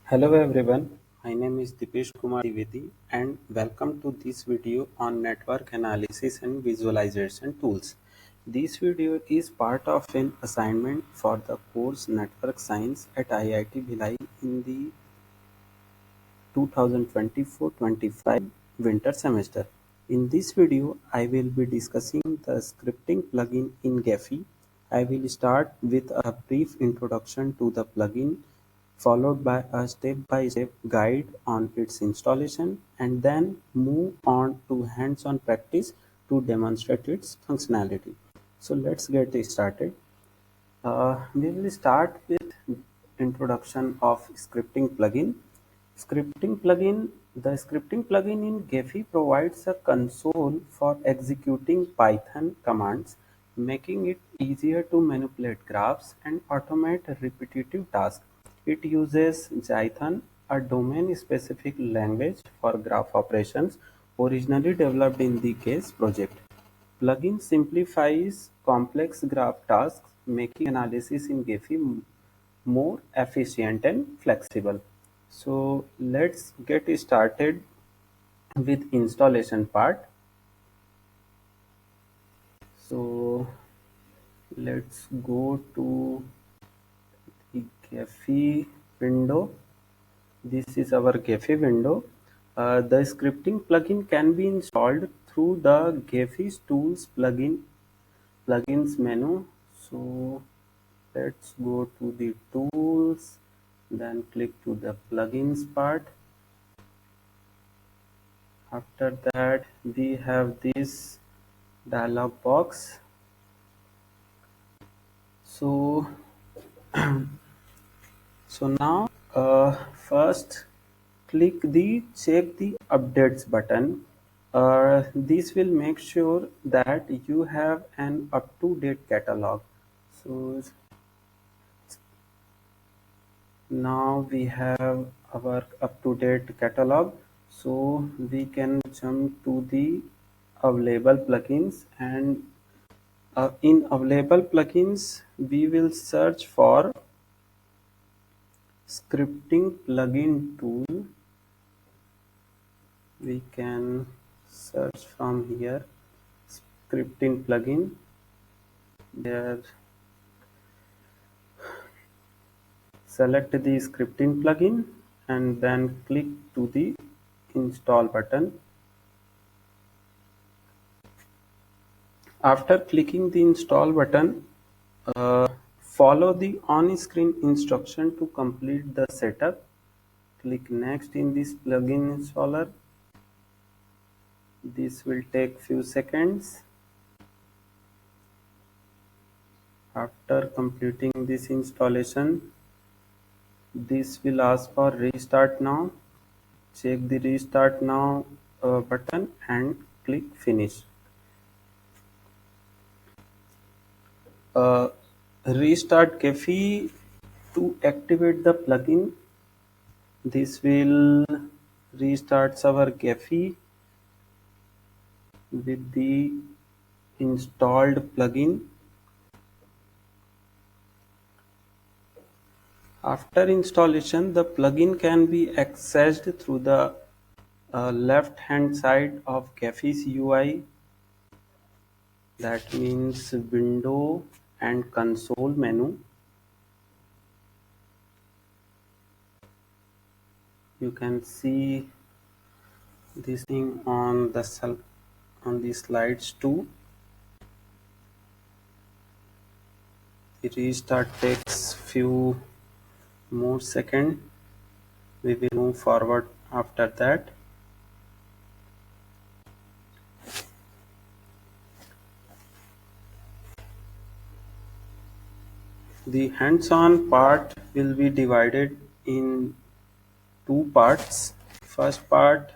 Hello everyone, my name is Dipesh Kumar Divedi and welcome to this video on network analysis and visualization tools. This video is part of an assignment for the course Network Science at IIT Bhilai in the 2024-25 winter semester. In this video, I will be discussing the scripting plugin in Gephi. I will start with a brief introduction to the plugin, followed by a step-by-step guide on its installation, and then move on to hands-on practice to demonstrate its functionality. So let's get started. We will start with introduction of scripting plugin. Scripting plugin. The scripting plugin in Gephi provides a console for executing Python commands, making it easier to manipulate graphs and automate repetitive tasks. It uses Jython, a domain-specific language for graph operations, originally developed in the Case project. Plugin simplifies complex graph tasks, making analysis in Gephi more efficient and flexible. So let's get started with installation part. So let's go to the Gephi window. This is our Gephi window. The scripting plugin can be installed through the Gephi's tools plugins menu. So let's go to the tools, then click to the plugins part. After that, we have this dialog box. So now first click the check the updates button. This will make sure that you have an up-to-date catalog. So now we have our up-to-date catalog, so we can jump to the available plugins, and in available plugins we will search for scripting plugin tool. We can search from here scripting plugin. There, select the scripting plugin and then click to the install button. After clicking the install button, follow the on-screen instruction to complete the setup. Click next in this plugin installer. This will take few seconds. After completing this installation, this will ask for restart now. Check the restart now button and click finish. Restart Gephi to activate the plugin. This will restart our Gephi with the installed plugin. After installation, the plugin can be accessed through the left hand side of Gephi's UI. That means window and console menu. You can see this thing on the slides too. The restart takes few more seconds. We will move forward after that. The hands-on part will be divided in two parts. First part,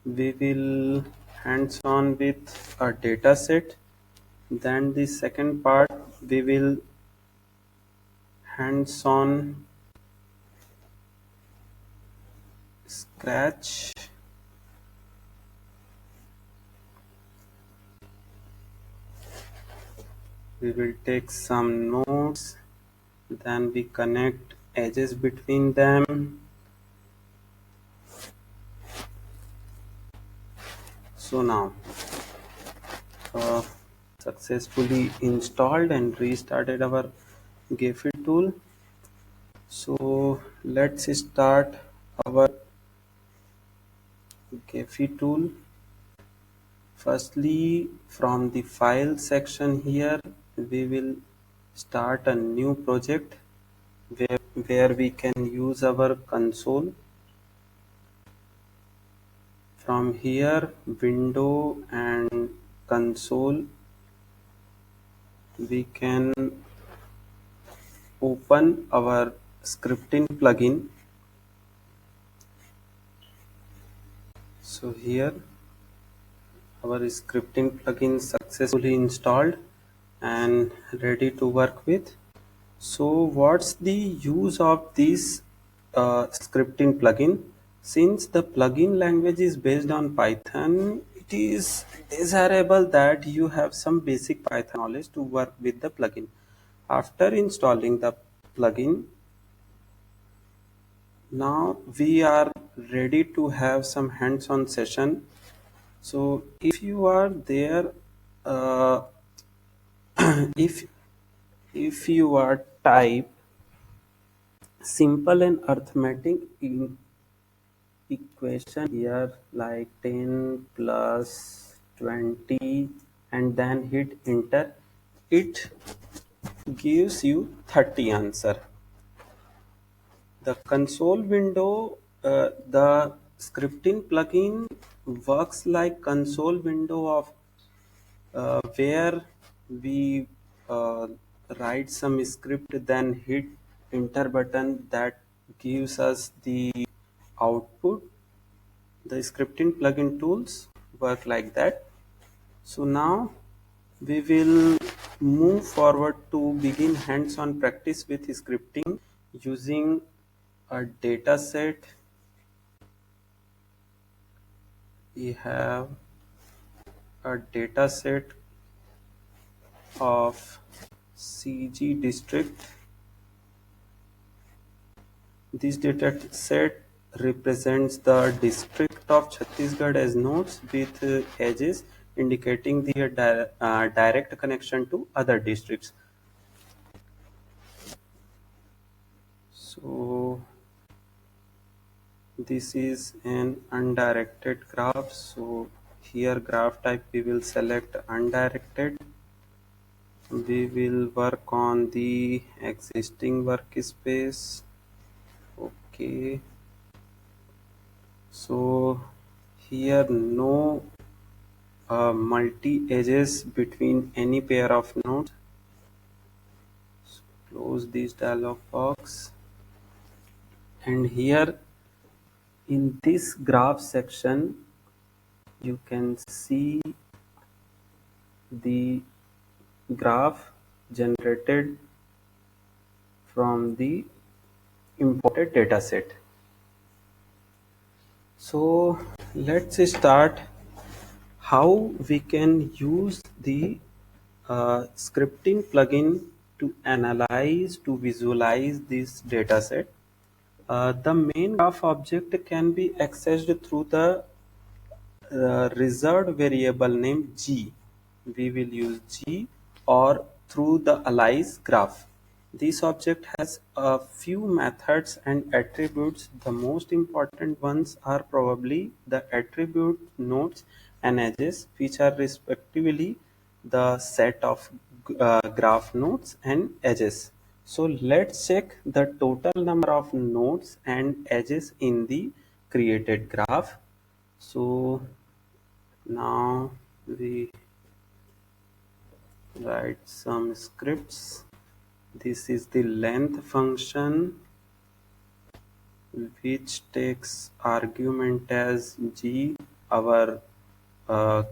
we will hands-on with a data set. Then the second part, we will hands-on scratch. We will take some nodes, then we connect edges between them. So now uh, successfully installed and restarted our Gephi tool. So let's start our Gephi tool. Firstly, from the file section here, we will start a new project where we can use our console. From here, window and console, we can open our scripting plugin. So here our scripting plugin successfully installed and ready to work with. So what's the use of this scripting plugin? Since the plugin language is based on Python, it is desirable that you have some basic Python knowledge to work with the plugin. After installing the plugin, now we are ready to have some hands-on session. So if you are there, uh, if you are type simple and arithmetic equation here like 10 plus 20 and then hit enter, it gives you 30 answer. The console window, the scripting plugin works like console window of where we uh, write some script, then hit enter button that gives us the output. The scripting plugin tools work like that. So now we will move forward to begin hands-on practice with scripting using a data set. We have a data set of CG district. This dataset represents the district of Chhattisgarh as nodes with edges indicating their direct connection to other districts. So this is an undirected graph. So here graph type we will select undirected. We will work on the existing workspace. Okay. So here no multi-edges between any pair of nodes. So close this dialog box, and here in this graph section you can see the graph generated from the imported dataset. So let's start how we can use the scripting plugin to analyze, to visualize this dataset. The main graph object can be accessed through the reserved variable name G. We will use G, or through the alias graph. This object has a few methods and attributes. The most important ones are probably the attribute nodes and edges, which are respectively the set of graph nodes and edges. So let's check the total number of nodes and edges in the created graph. So now we write some scripts. This is the length function which takes argument as G, our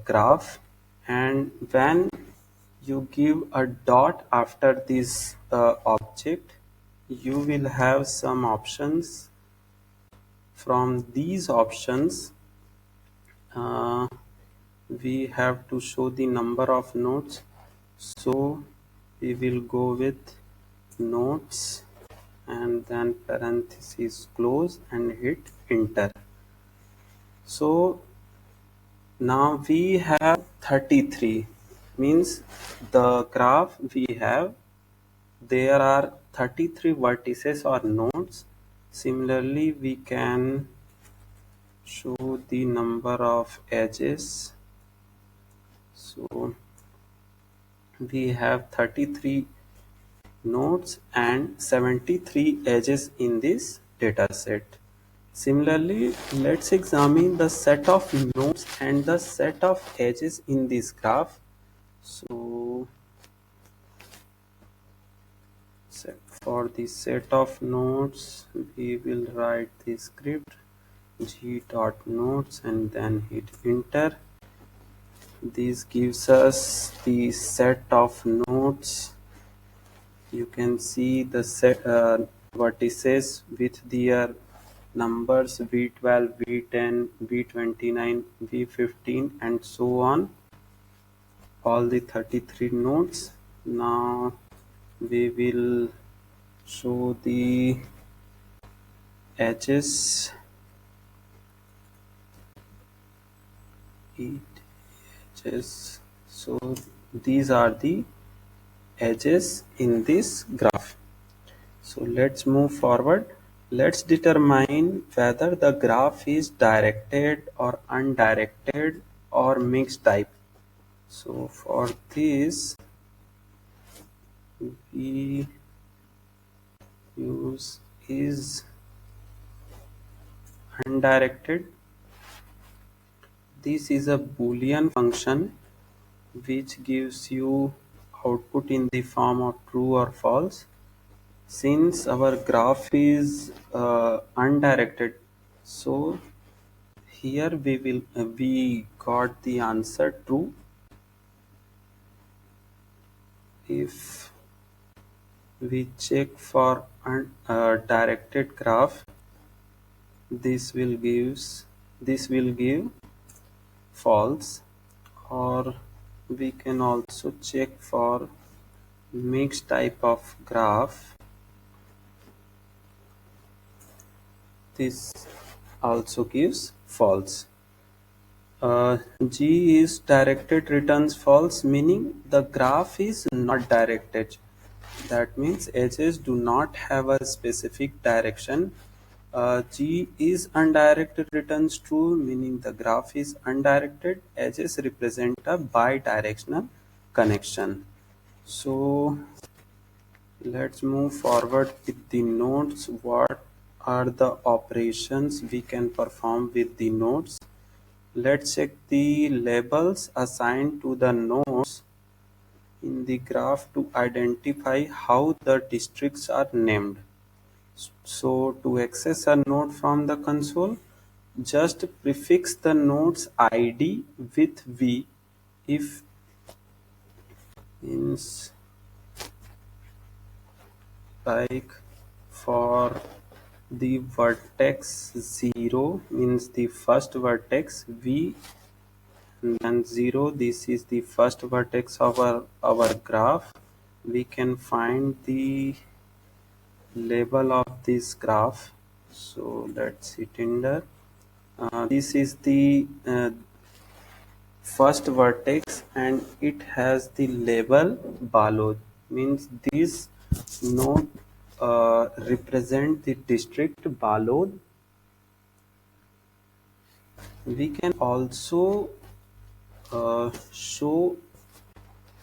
graph, and when you give a dot after this object, you will have some options. From these options, uh, we have to show the number of nodes, so we will go with nodes. and then parenthesis close and hit enter. So now we have 33, means the graph we have, there are 33 vertices or nodes. Similarly, we can show the number of edges. So we have 33 nodes and 73 edges in this data set. Similarly, let's examine the set of nodes and the set of edges in this graph. So for the set of nodes, we will write the script g.nodes and then hit enter. This gives us the set of nodes. You can see the set vertices with their numbers v12, v10, v29, v15 and so on, all the 33 nodes. Now we will show the edges. Edges. So these are the edges in this graph. So let's move forward. Let's determine whether the graph is directed or undirected or mixed type. So for this, we use is undirected. This is a Boolean function which gives you output in the form of true or false. Since our graph is undirected, so here we got the answer true. If we check for directed graph, this will give false, or we can also check for mixed type of graph. This also gives false. G is directed returns false, meaning the graph is not directed. That means edges do not have a specific direction. G is undirected returns true, meaning the graph is undirected. Edges represent a bidirectional connection. So let's move forward with the nodes. What are the operations we can perform with the nodes? Let's check the labels assigned to the nodes in the graph to identify how the districts are named. So to access a node from the console, just prefix the node's ID with V. If means like for the vertex 0 means the first vertex V, and then 0, this is the first vertex of our graph. We can find the label of this graph. So let's hit enter. This is the first vertex and it has the label Balod, means this node represent the district Balod. We can also show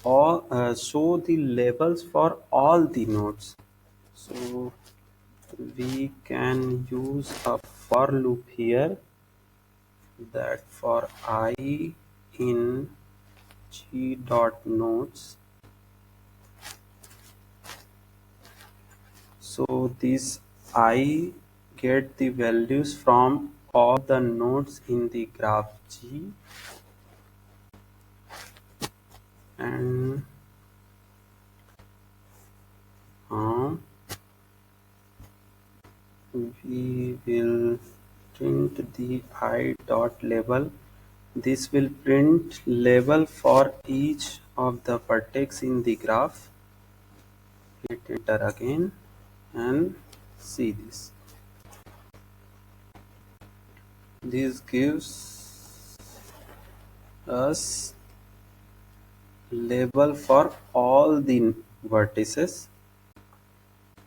the labels for all the nodes. So we can use a for loop here, that for I in g dot nodes. So this I get the values from all the nodes in the graph G, and we will print the I dot label. This will print label for each of the vertex in the graph. Hit enter again, and See this. This gives us label for all the vertices.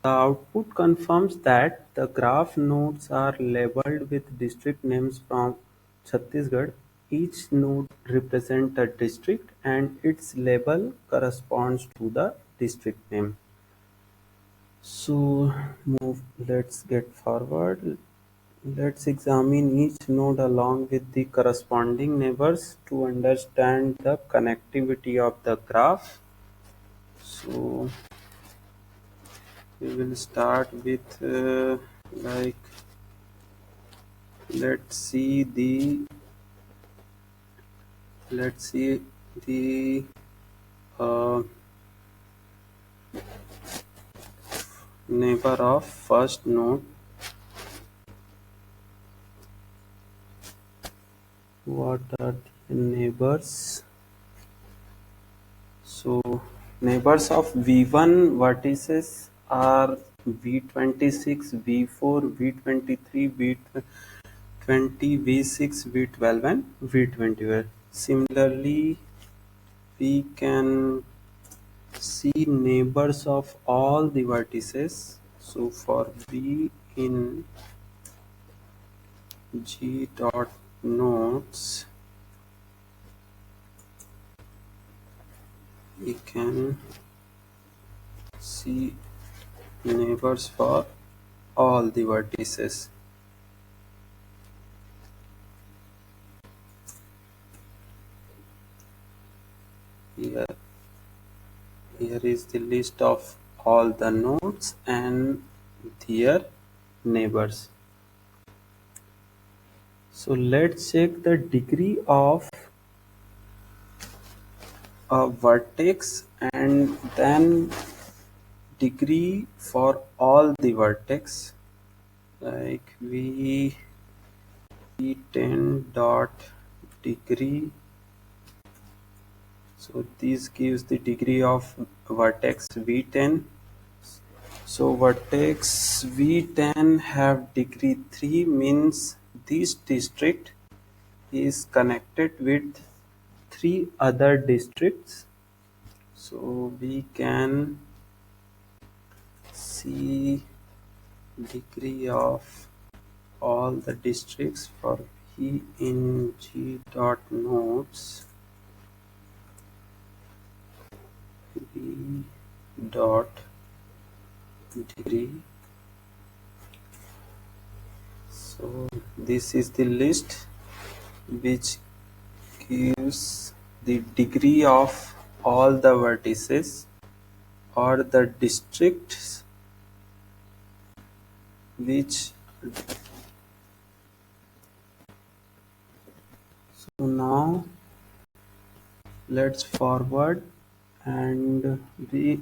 The output confirms that the graph nodes are labeled with district names from Chhattisgarh. Each node represents a district and its label corresponds to the district name. So let's get forward. Let's examine each node along with the corresponding neighbors to understand the connectivity of the graph. So we will start with like let's see the let's see the uh, neighbor of first node. What are the neighbors? So neighbors of V1 vertices are V26, V4, V23, V20, V6, V12 and V21. Similarly, we can see neighbors of all the vertices. So for V in G dot nodes, we can see neighbors for all the vertices. Here, here is the list of all the nodes and their neighbors. So let's check the degree of a vertex and then degree for all the vertex. Like v10 dot degree. So this gives the degree of vertex v10. So vertex v10 have degree 3 means this district is connected with 3 other districts. So we can see degree of all the districts for V in G dot nodes. V dot degree. So this is the list which gives the degree of all the vertices or the districts which. So now let's forward and you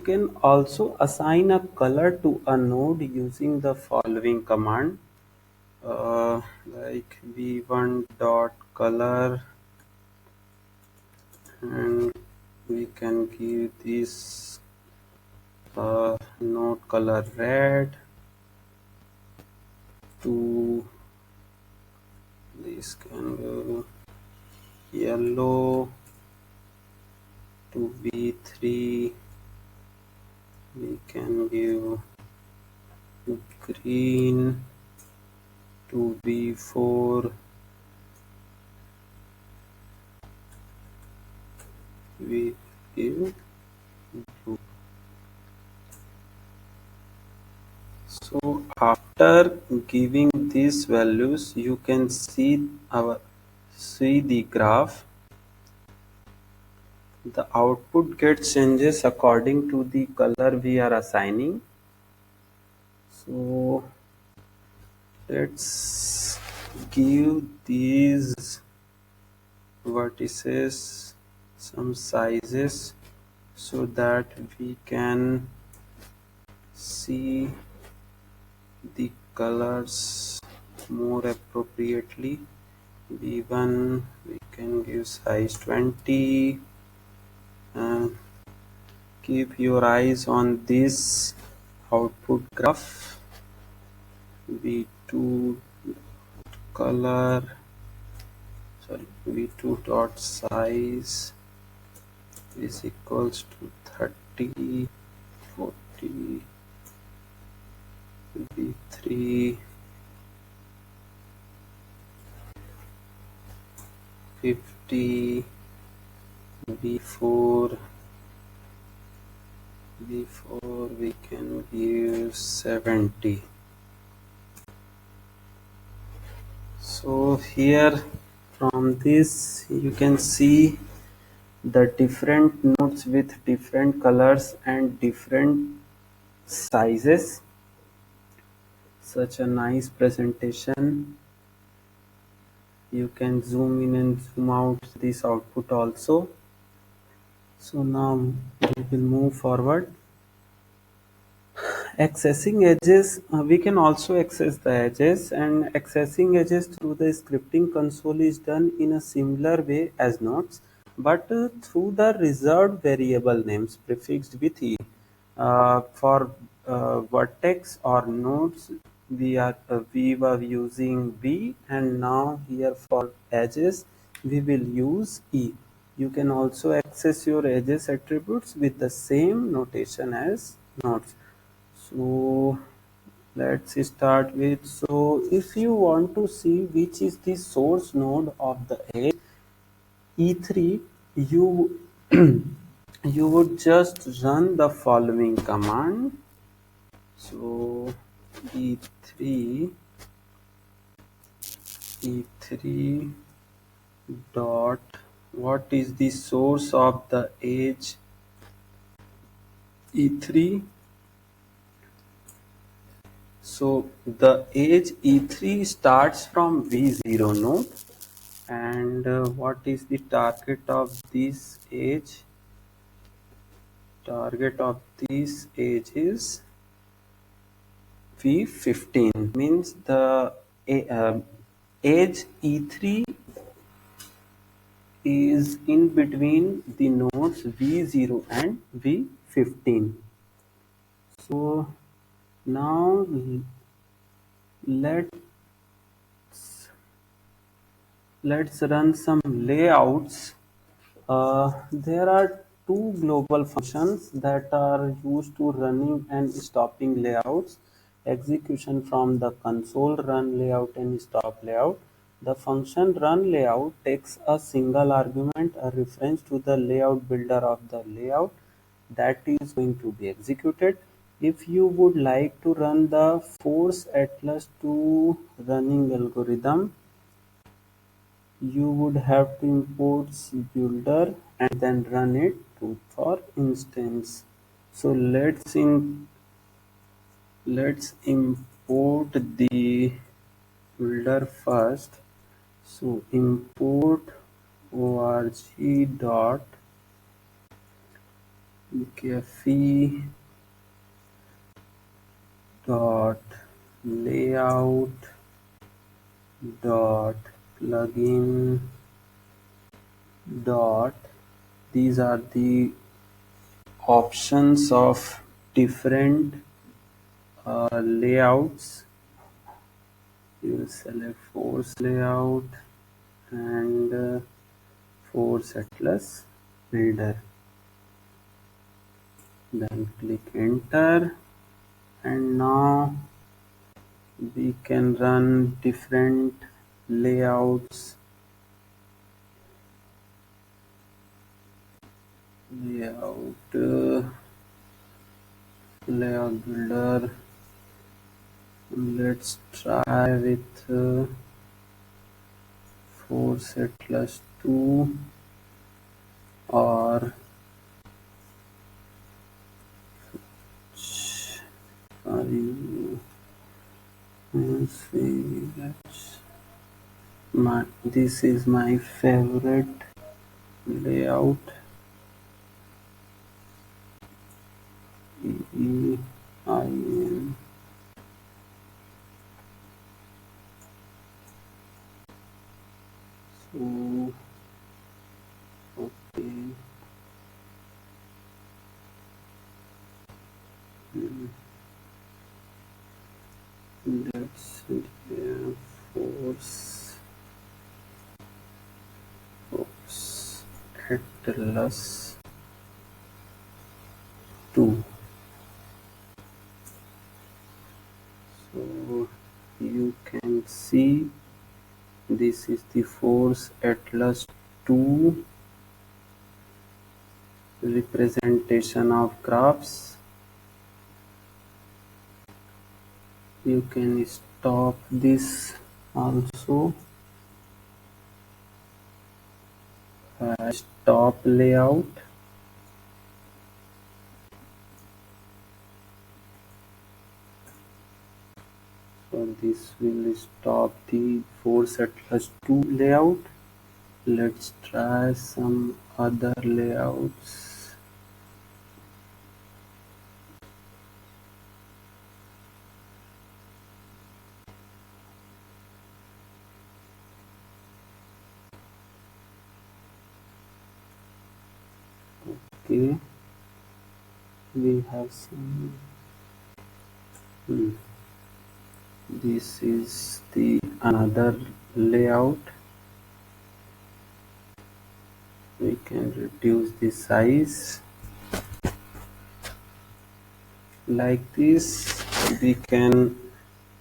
can also assign a color to a node using the following command. Like v1 dot color, and we can give this node color red, to this can go yellow, to v3 we can give green, to v4 we give blue. So after giving these values, you can see the graph. The output gets changes according to the color we are assigning. So let's give these vertices some sizes so that we can see the colors more appropriately. V1 we can give size 20. Keep your eyes on this output graph. v2 color, v2 dot size is equals to 30, 40, v3 50, v4 we can give 70. So here from this you can see the different nodes with different colors and different sizes. Such a nice presentation. You can zoom in and zoom out this output also. So now we will move forward. Accessing edges, we can also access the edges, and accessing edges through the scripting console is done in a similar way as nodes, but through the reserved variable names prefixed with e. For vertex or nodes, we were using v, and now here for edges we will use e. You can also access your edges attributes with the same notation as nodes. So let's start with, so if you want to see which is the source node of the edge E3, you you would just run the following command. So E3 E3 dot, what is the source of the edge E3. So the edge E3 starts from V0 node, and what is the target of this edge? Target of this edge is V15, means the edge E3 is in between the nodes V0 and V15. So now let's run some layouts. There are two global functions that are used to running and stopping layouts. Execution from the console run layout and stop layout. The function run layout takes a single argument, a reference to the layout builder of the layout that is going to be executed. If you would like to run the force atlas to running algorithm, you would have to import builder and then run it for instance. So let's import the builder first. So import org dot Gephi dot layout dot plugin dot, these are the options of different layouts. You will select force layout and force atlas builder, then click enter, and now we can run different layouts. Layout builder. Let's try with force atlas 2 or see, this is my favorite layout. EIN. So okay. Let's see here. Force force atlas 2. So you can see this is the force atlas 2 representation of graphs. You can stop this also. Stop layout. So this will stop the force atlas 2 layout. Let's try some other layouts. Okay, we have some. This is the another layout. We can reduce the size like this. We can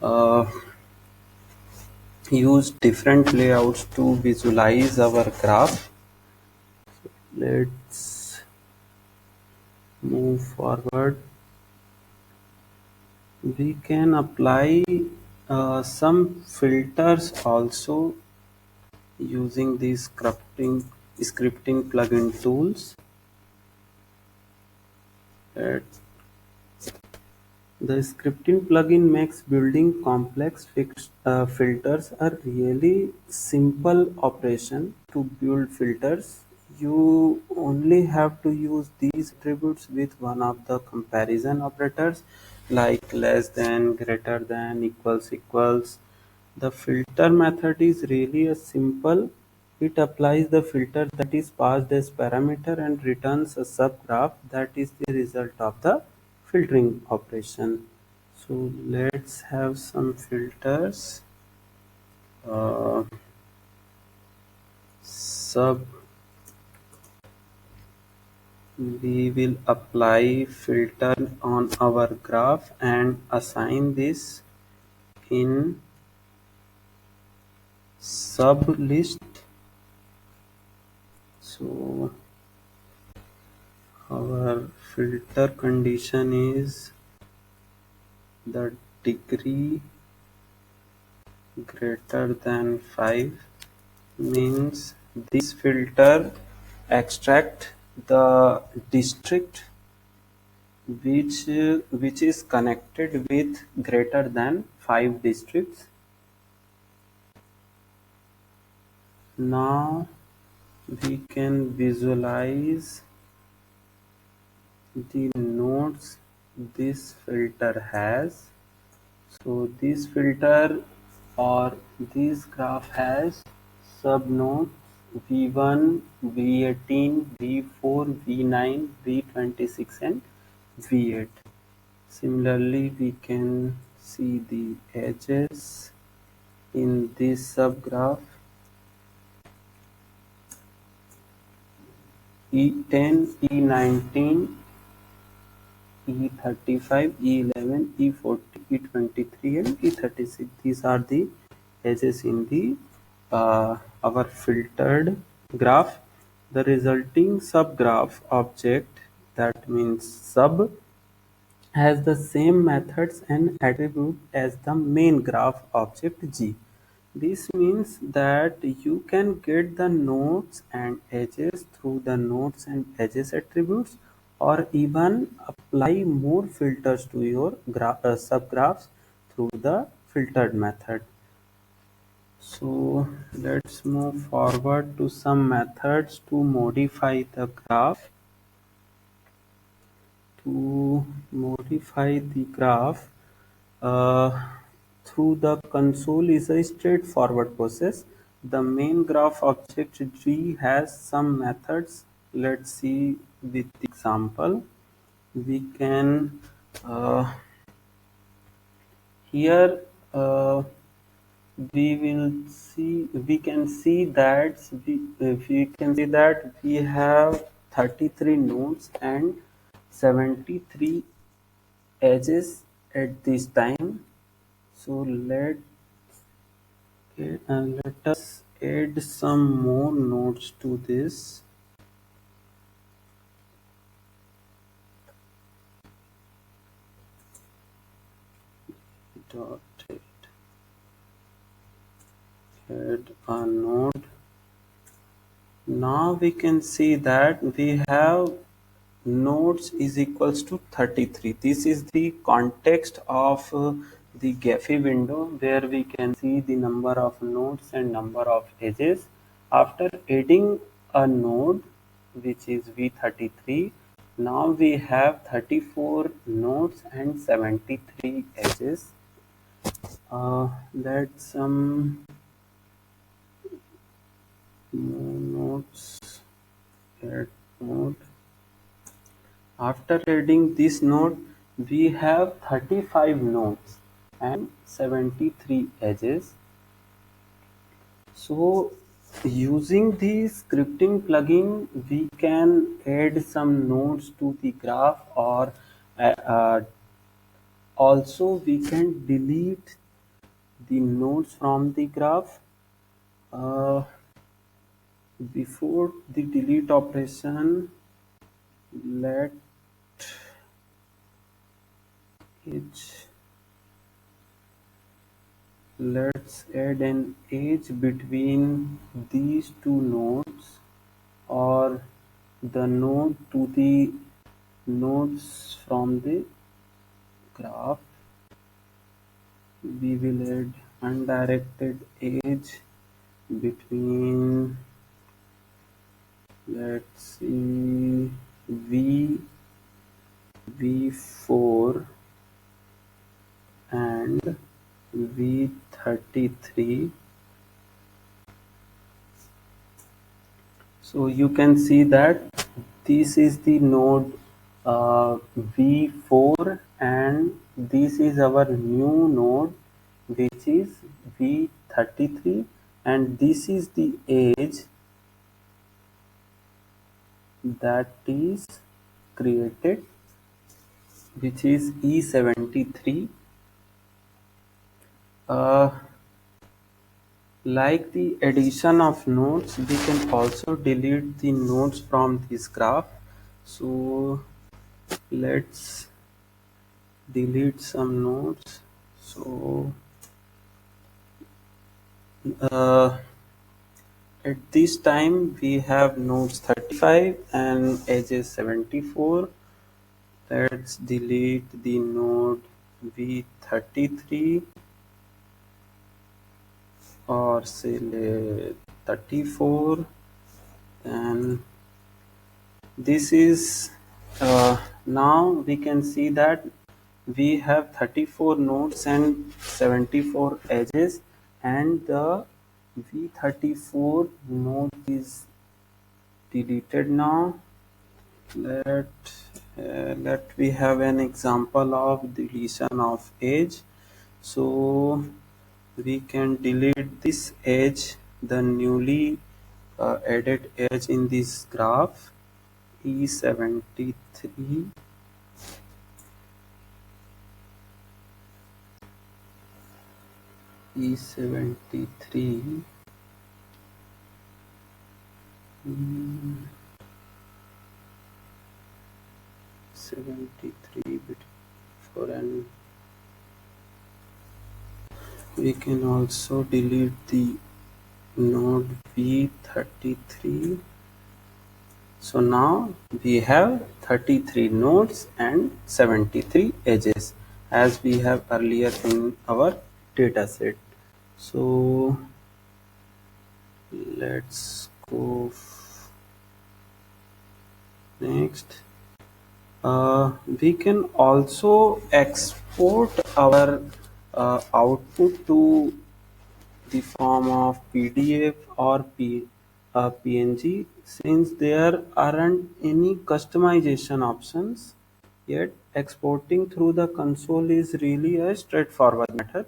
uh, use different layouts to visualize our graph. Let's move forward. We can apply some filters also using these scripting plugin tools. Uh, The scripting plugin makes building complex filters a really simple operation. To build filters, you only have to use these attributes with one of the comparison operators like less than, greater than, equals equals. The filter method is really a simple. It applies the filter that is passed as parameter and returns a subgraph that is the result of the filtering operation. So let's have some filters. Uh, sub We will apply filter on our graph and assign this in sub list. So our filter condition is the degree greater than 5, means this filter extract the district which is connected with greater than 5 districts. Now we can visualize the nodes this filter has. So this filter or this graph has subnodes V1, V18, V4, V9, V26 and V8. Similarly, we can see the edges in this subgraph E10, E19, E35, E11, E40, E23 and E36. These are the edges in the our filtered graph. The resulting subgraph object, that means sub, has the same methods and attribute as the main graph object G. This means that you can get the nodes and edges through the nodes and edges attributes, or even apply more filters to your subgraphs through the filtered method. So let's move forward to some methods to modify the graph. To modify the graph uh, through the console is a straightforward process. The main graph object G has some methods. Let's see with example. We can here uh, we can see that we can see that we have 33 nodes and 73 edges at this time. So let us add some more nodes to this. Dot add a node. Now we can see that we have nodes is equals to 33. This is the context of the Gephi window where we can see the number of nodes and number of edges. After adding a node which is V33, now we have 34 nodes and 73 edges. Let's some more nodes, add node. After adding this node, we have 35 nodes and 73 edges. So using the scripting plugin, we can add some nodes to the graph, or also we can delete the nodes from the graph. Uh, Before the delete operation, let each let's add an edge between these two nodes, or the node to the nodes from the graph. We will add undirected edge between, let's see, V4 and V33. So you can see that this is the node V4, and this is our new node which is V33, and this is the edge that is created, which is E73. Uh, like the addition of nodes, we can also delete the nodes from this graph. So let's delete some nodes. So uh, at this time we have nodes 35 and edges 74. Let's delete the node V33, or say 34, and this is now we can see that we have 34 nodes and 74 edges, and the V34 node is deleted now. Let we have an example of deletion of edge. So we can delete this edge, the newly added edge in this graph, E73. E73. 73 bit for an. We can also delete the node V33. So now we have 33 nodes and 73 edges, as we have earlier in our dataset. So let's go next. We can also export our output to the form of PDF or PNG, since there aren't any customization options yet. Exporting through the console is really a straightforward method.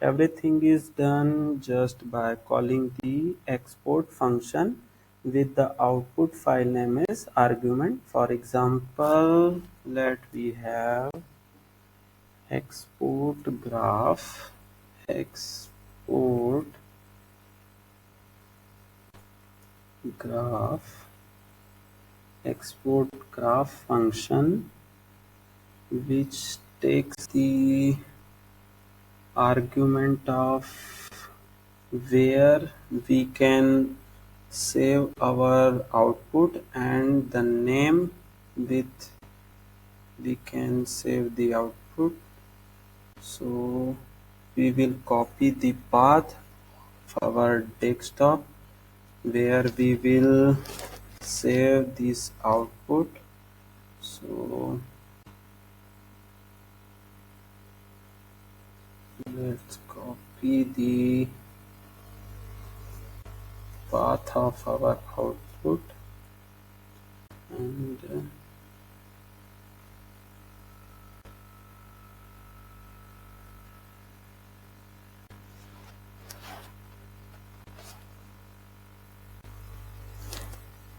Everything is done just by calling the export function with the output file name as argument. For example, let we have export graph, export graph, export graph function, which takes the argument of where we can save our output and the name with we can save the output. So we will copy the path of our desktop where we will save this output. So let's copy the path of our output and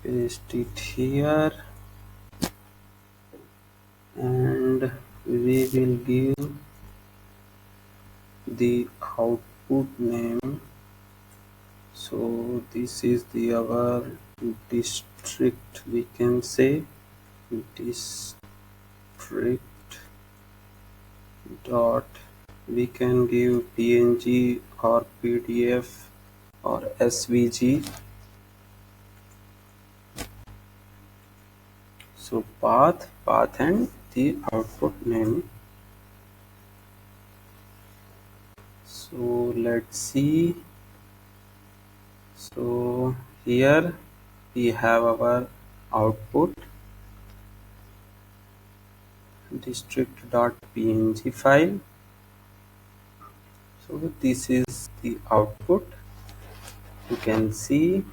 paste it here, and we will give the output name. So this is the our district, we can say district dot, we can give png or pdf or svg. So path and the output name. So let's see. So here we have our output district.png file. So this is the output. You can see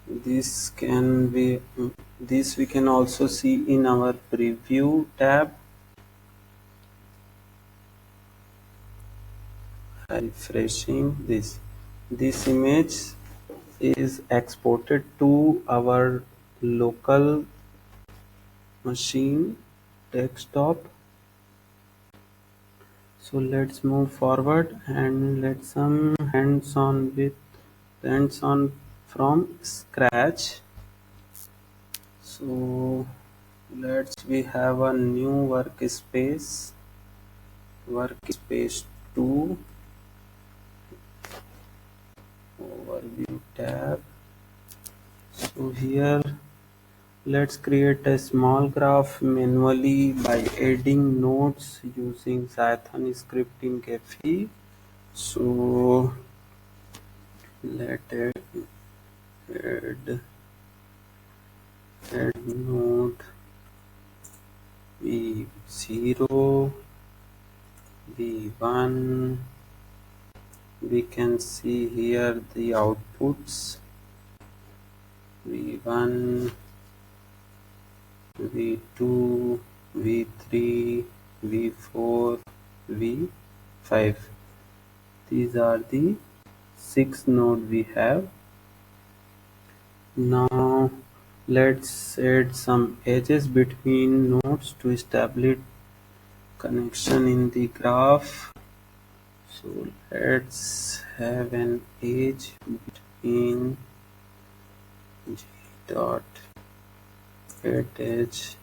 this we can also see in our preview tab. Refreshing this image is exported to our local machine desktop. So let's move forward and let's some hands-on from scratch. So we have a new workspace 2, overview tab. So here let's create a small graph manually by adding nodes using Python script in Gephi. So let add node v0, v1. We can see here the outputs v1, v2, v3, v4, v5. These are the 6 nodes we have. Now let's add some edges between nodes to establish connection in the graph. So let's have an edge between G dot add edge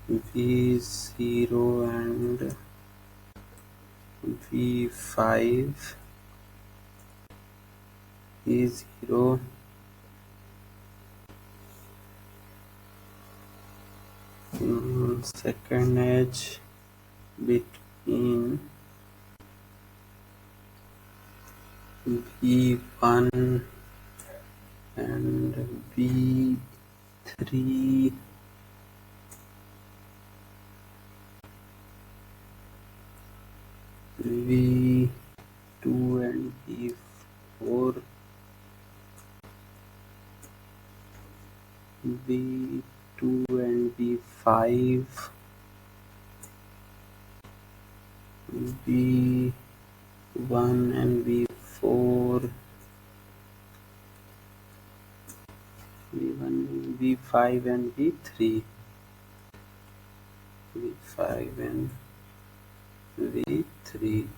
v0 and v5, v0 second edge between v1 and v3, v2 and v4, v2 and v5, V1 and V4, V1, V5 and V3, V5 and V3.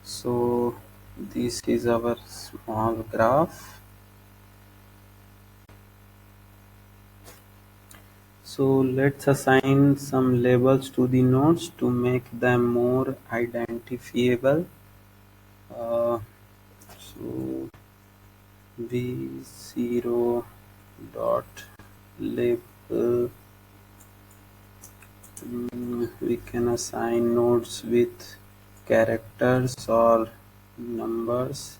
So this is our small graph. So let's assign some labels to the nodes to make them more identifiable. So V0 dot label, we can assign nodes with characters or numbers.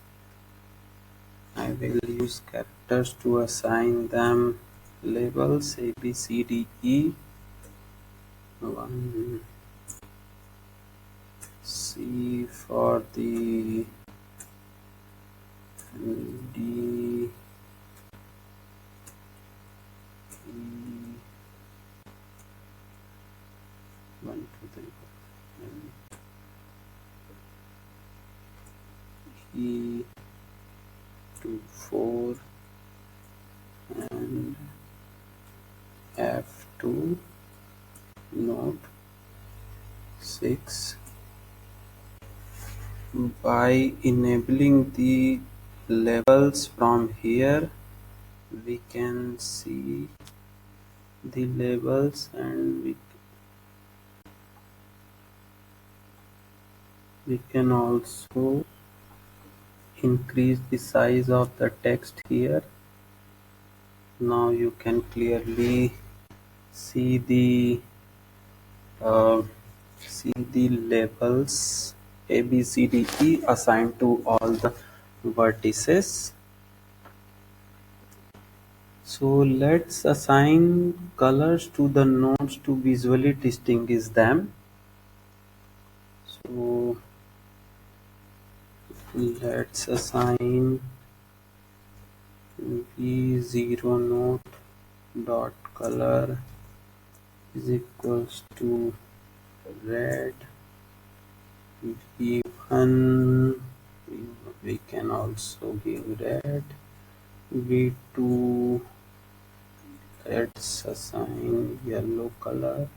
I will use characters to assign them labels A, B, C, D, E. 1 C for the D, E, 1, 2, 3, 4, E to 4 and F to node 6. By enabling the labels from here, we can see the labels, and we can also increase the size of the text here. Now you can clearly see uh, the labels A, B, C, D, E assigned to all the vertices. So let's assign colors to the nodes to visually distinguish them. So let's assign V0 node dot color is equals to red. V1 we can also give red. V2 let's assign yellow color,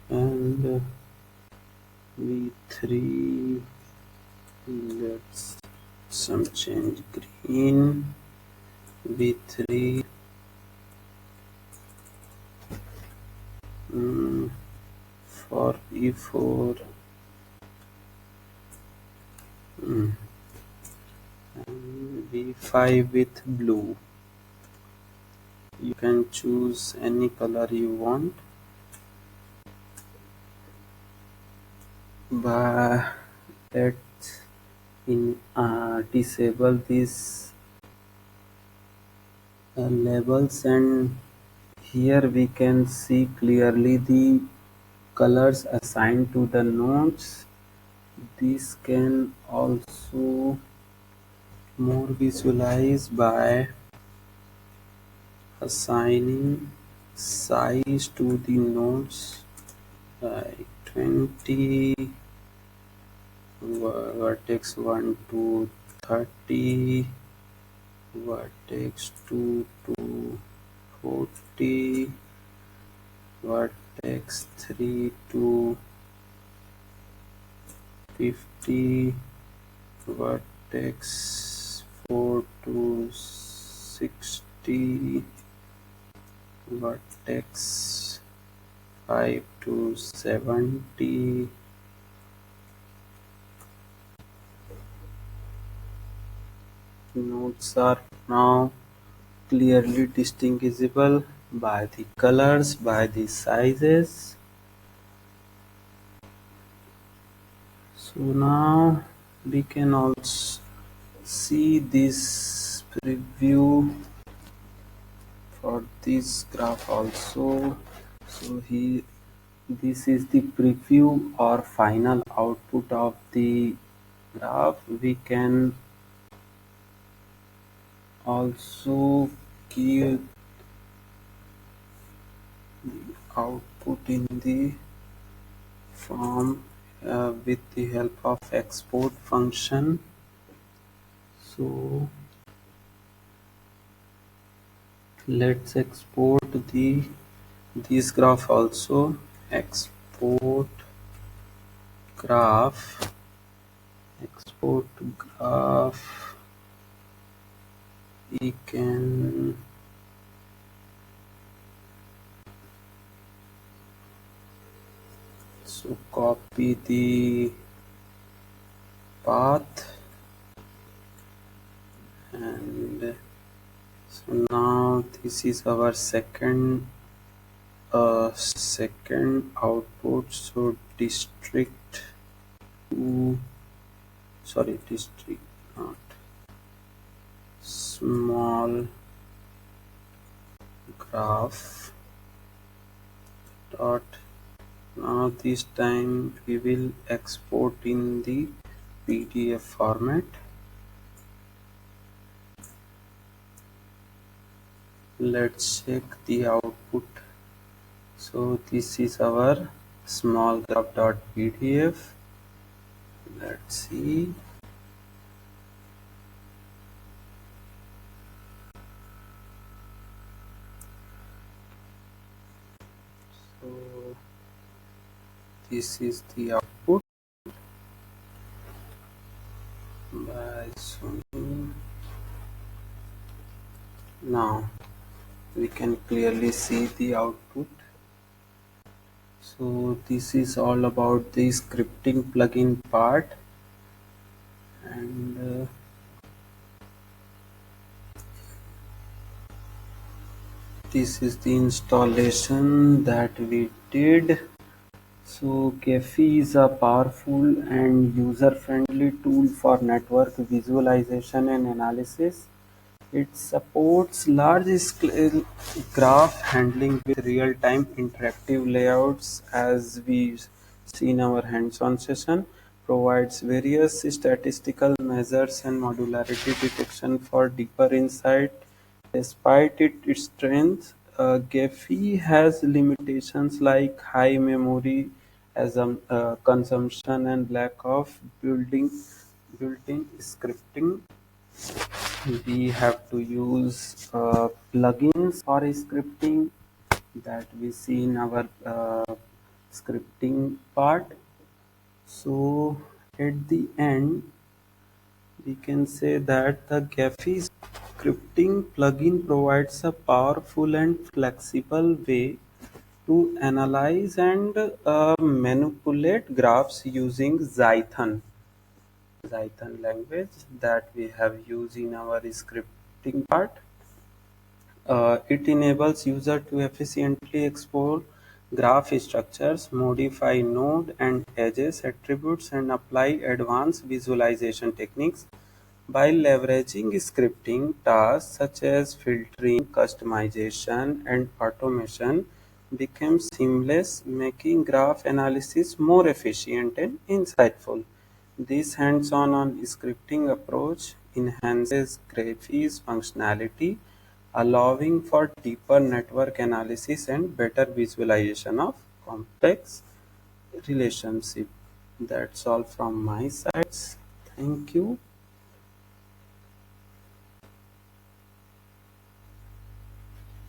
and V3 let's some change green. V3 for E4 and V5 with blue. You can choose any color you want, but let's disable these labels, and here we can see clearly the colors assigned to the nodes. This can also more visualize by assigning size to the nodes like 20, vertex 1 to 30, vertex 2 to 40, vertex 3 to 50, vertex 4 to 60, vertex 5 to 70. Nodes are now clearly distinguishable by the colors, by the sizes. So now we can also see this preview for this graph also. So here this is the preview or final output of the graph. We can also give output in the form with the help of export function. So let's export this graph also. Export graph. Export graph. We can so copy the path, and so now this is our second output. So district to, sorry, district not small graph dot. Now this time we will export in the PDF format. Let's check the output. So this is our small graph.pdf. Let's see. So this is the output by Sony. Now we can clearly see the output. So this is all about the scripting plugin part, and this is the installation that we did. So Gephi is a powerful and user-friendly tool for network visualization and analysis. It supports large-scale graph handling with real-time interactive layouts, as we see in our hands-on session, provides various statistical measures and modularity detection for deeper insight. Despite its strength, Gephi has limitations like high memory consumption and lack of built-in scripting. We have to use plugins for scripting that we see in our scripting part. So at the end, we can say that the Gephi scripting plugin provides a powerful and flexible way to analyze and manipulate graphs using Python language that we have used in our scripting part. It enables user to efficiently explore graph structures, modify node and edges attributes, and apply advanced visualization techniques by leveraging scripting. Tasks such as filtering, customization, and automation become seamless, making graph analysis more efficient and insightful. This hands-on scripting approach enhances Gephi's functionality, allowing for deeper network analysis and better visualization of complex relationships. That's all from my side. Thank you.